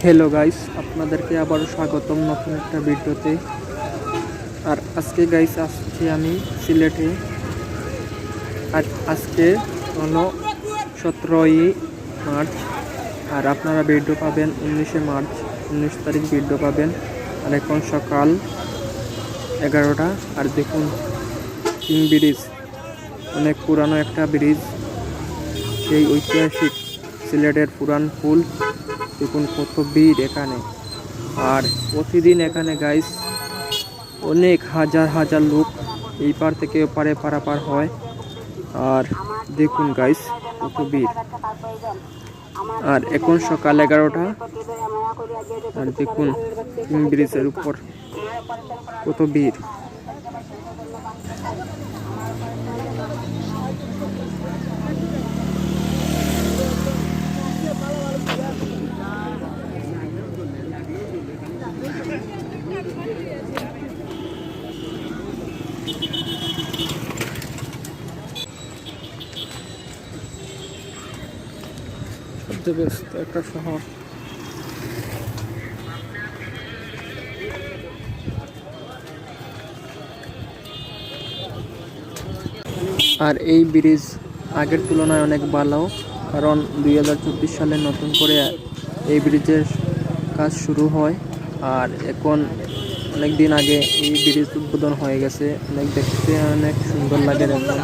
Hello guys, আপনাদেরকে আবারও স্বাগতম নতুন একটা ভিডিওতে। আর আজকে গাইস আসছি আমি সিলেটে। আর আজকে হলো 17ই মার্চ, আর আপনারা ভিডিও পাবেন 19শে মার্চ, 19 তারিখ ভিডিও পাবেন। আর এখন সকাল 11টা। আর দেখুন কিং ব্রিজ, অনেক পুরানো একটা ব্রিজ, সেই ঐতিহাসিক সিলেটের পুরান পুল। দেখুন কত ভিড় এখানে। আর প্রতিদিন এখানে গাইস অনেক হাজার হাজার লোক এই পার থেকে ওপারে পারাপার হয়। আর দেখুন গাইস কত ভিড়। আর এখন সকাল 11টা। আর দেখুন কিং ব্রিজের উপর কত ভিড়। সবচেয়ে ব্যস্ত একটা শহর। আর এই ব্রিজ আগের তুলনায় অনেক ভালো, কারণ 2024 সালে নতুন করে এই ব্রিজের কাজ শুরু হয়। আর এখন অনেক দিন আগে এই ব্রিজ উদ্বোধন হয়ে গেছে। অনেক দেখতে অনেক সুন্দর লাগে এখন।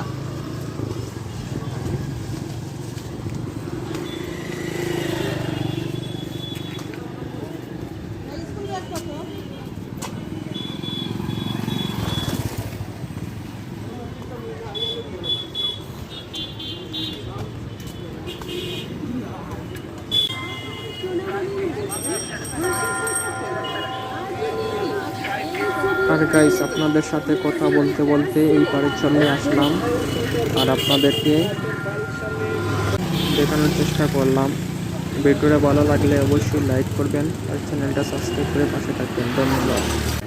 আর গাইস আপনাদের সাথে কথা বলতে বলতে এই পারে চলে আসলাম, আর আপনাদেরকে দেখানোর চেষ্টা করলাম। ভিডিওটা ভালো লাগলে অবশ্যই লাইক করবেন আর চ্যানেলটা সাবস্ক্রাইব করে পাশে থাকবেন। ধন্যবাদ।